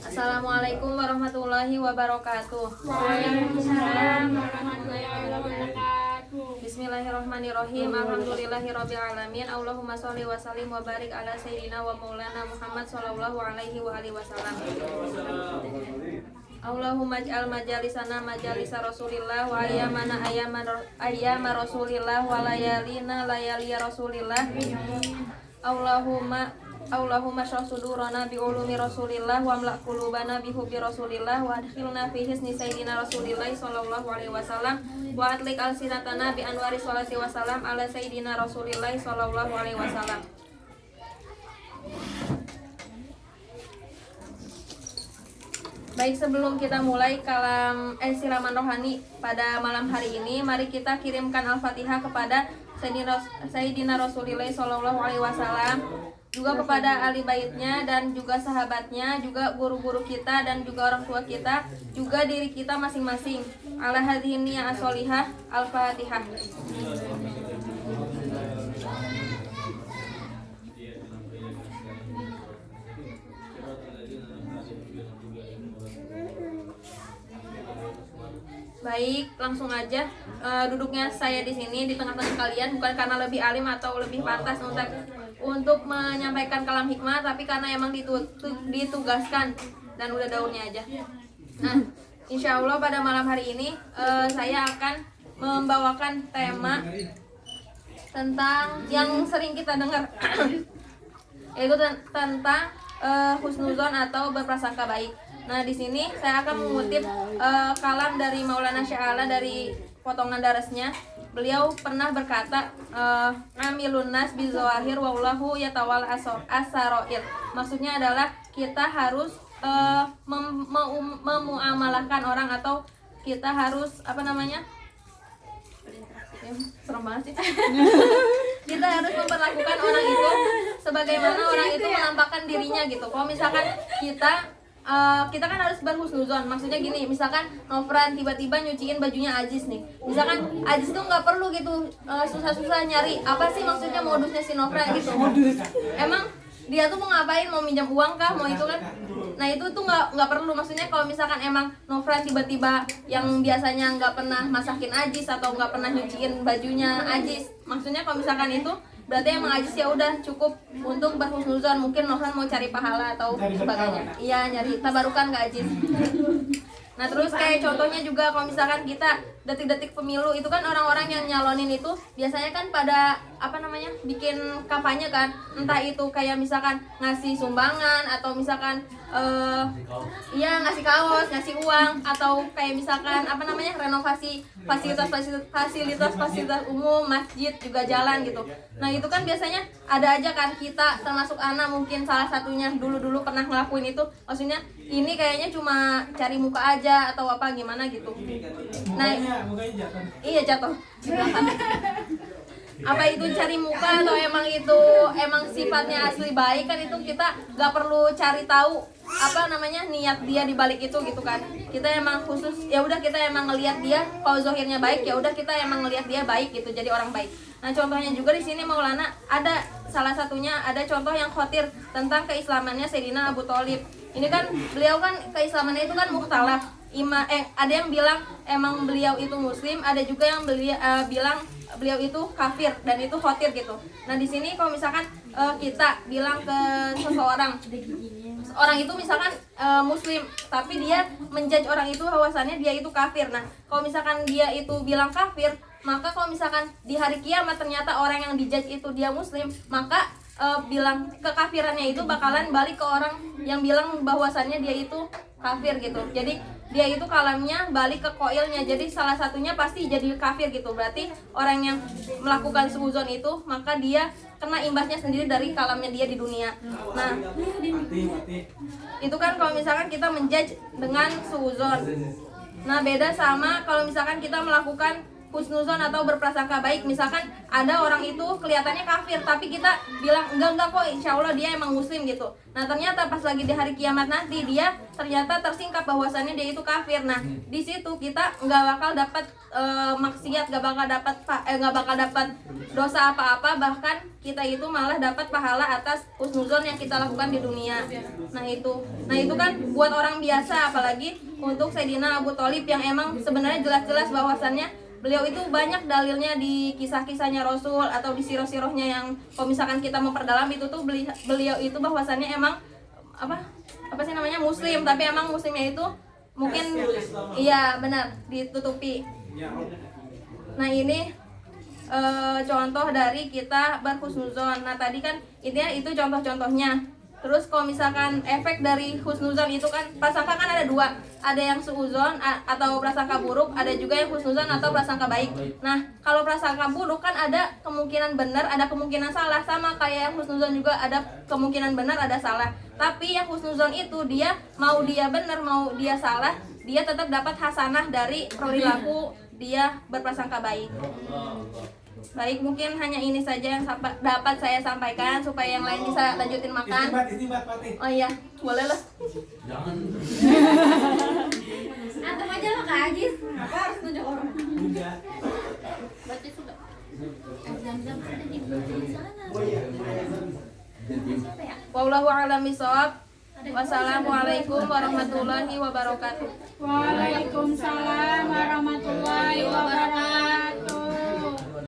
Assalamualaikum warahmatullahi wabarakatuh. Waalaikumsalam warahmatullahi wabarakatuh. Bismillahirrahmanirrahim. Alhamdulillahirabbil alamin. Allahumma sholli wa sallim wa barik ala sayyidina wa maulana Muhammad sallallahu alaihi wa alihi wasallam. Allahumma ij'al majalisana majalisa Rasulillah wa ayyama Rasulillah wa layalina layali Rasulillah. Allahumma shrah sudurana bi ulumi Rasulillah wa amla qulubana bi hubbi Rasulillah wa adkhilna fi hisni sayyidina Rasulillah sallallahu alaihi wasallam wa atlik alsinatana bi anwari sholati wasalam ala sayyidina Rasulillah sallallahu alaihi wasallam. Baik, sebelum kita mulai siraman rohani pada malam hari ini, mari kita kirimkan Al-Fatihah kepada Sayyidina Rasulillah sallallahu alaihi wasallam, juga kepada ahli baitnya dan juga sahabatnya, juga guru-guru kita dan juga orang tua kita, juga diri kita masing-masing. Ala hadhihi niyah as-sholihah. Al-Fatihah. Baik, langsung aja duduknya saya di sini di tengah-tengah kalian, bukan karena lebih alim atau lebih pantas untuk menyampaikan kalam hikmah, tapi karena emang ditugaskan dan udah daunnya aja. Nah, insya Allah pada malam hari ini saya akan membawakan tema tentang yang sering kita dengar yaitu tentang husnuzon atau berprasangka baik. Nah, di sini saya akan mengutip kalam dari Maulana Sya'ala dari potongan darasnya. Beliau pernah berkata, amilun nas bizawahir wallahu yatawal asaroir. Maksudnya adalah kita harus memuamalahkan orang, atau kita harus serem banget sih. Kita harus memperlakukan orang itu sebagaimana orang itu menampakkan dirinya gitu. Kalau misalkan kita kan harus berhusnuzon. Maksudnya gini, misalkan Nofran tiba-tiba nyuciin bajunya Aziz nih. Misalkan Aziz tuh nggak perlu gitu susah-susah nyari apa sih maksudnya modusnya si Nofran gitu. Emang dia tuh mau ngapain, mau minjam uang kah, mau itu kan. Nah, itu tuh nggak perlu. Maksudnya kalau misalkan emang Nofran tiba-tiba yang biasanya nggak pernah masakin Aziz atau nggak pernah nyuciin bajunya Aziz, maksudnya kalau misalkan itu berarti emang Aziz ya udah cukup untuk berhusnuzon. Mungkin Nofran mau cari pahala atau sebagainya. Iya, nyari tabarukan ke Aziz. Nah, terus kayak contohnya juga kalau misalkan kita detik-detik pemilu itu kan orang-orang yang nyalonin itu biasanya kan pada bikin kampanye kan, entah itu kayak misalkan ngasih sumbangan atau misalkan ngasih kaos, ngasih uang, atau kayak misalkan renovasi fasilitas umum, masjid, juga jalan gitu. Nah, itu kan biasanya ada aja kan, kita termasuk anak mungkin salah satunya dulu pernah ngelakuin itu. Maksudnya ini kayaknya cuma cari muka aja atau apa gimana gitu. Nah, iya jatuh di belakang. Apa itu cari muka atau emang sifatnya asli baik kan, itu kita nggak perlu cari tahu niat dia di balik itu gitu kan. Kita emang khusus ya udah kita emang ngelihat dia kalau zahirnya baik, ya udah kita emang ngelihat dia baik gitu, jadi orang baik. Nah, contohnya juga di sini Maulana ada salah satunya, ada contoh yang khotir tentang keislamannya Sayyidina Abu Thalib. Ini kan beliau kan keislamannya itu kan mukhtalaf. Ada yang bilang emang beliau itu muslim, ada juga yang bilang beliau itu kafir dan itu khotir gitu. Nah, di sini kalau misalkan kita bilang ke seseorang, orang itu misalkan muslim tapi dia menjudge orang itu bahwasannya dia itu kafir. Nah, kalau misalkan dia itu bilang kafir, maka kalau misalkan di hari kiamat ternyata orang yang dijudge itu dia muslim, maka bilang kekafirannya itu bakalan balik ke orang yang bilang bahwasannya dia itu kafir gitu. Jadi dia itu kalamnya balik ke koilnya, jadi salah satunya pasti jadi kafir gitu. Berarti orang yang melakukan suuzon itu, maka dia kena imbasnya sendiri dari kalamnya dia di dunia. Nah, itu kan kalau misalkan kita menjudge dengan suuzon. Nah, beda sama kalau misalkan kita melakukan husnuzon atau berprasangka baik. Misalkan ada orang itu kelihatannya kafir tapi kita bilang enggak kok, insya Allah dia emang muslim gitu. Nah ternyata pas lagi di hari kiamat nanti dia ternyata tersingkap bahwasannya dia itu kafir. Nah di situ kita nggak bakal dapat maksiat, nggak bakal dapat dosa apa-apa, bahkan kita itu malah dapat pahala atas husnuzon yang kita lakukan di dunia. Nah itu kan buat orang biasa, apalagi untuk Sayyidina Abu Thalib yang emang sebenarnya jelas-jelas bahwasannya beliau itu banyak dalilnya di kisah-kisahnya Rasul atau di siroh-sirohnya yang kalau misalkan kita memperdalam itu tuh beliau itu bahwasannya emang apa sih namanya muslim, tapi emang muslimnya itu mungkin iya benar ditutupi. Nah ini contoh dari kita berhusnuzon. Nah tadi kan intinya itu contoh-contohnya. Terus kalau misalkan efek dari husnuzon itu kan prasangka kan ada dua, ada yang suuzon atau prasangka buruk, ada juga yang husnuzon atau prasangka baik. Nah kalau prasangka buruk kan ada kemungkinan benar, ada kemungkinan salah, sama kayak yang husnuzon juga ada kemungkinan benar, ada salah. Tapi yang husnuzon itu dia mau dia benar mau dia salah, dia tetap dapat hasanah dari perilaku dia berprasangka baik. Baik, mungkin hanya ini saja yang dapat saya sampaikan supaya yang lain bisa lanjutin makan. Oh iya, boleh lah. Jangan. Antum aja lah Kak Ajis. Apa harus nunjuk orang? Baca sudah. Zam-zam ada di sana. Wallahu a'lam bishawab. Wassalamualaikum warahmatullahi wabarakatuh. Waalaikumsalam warahmatullahi wabarakatuh.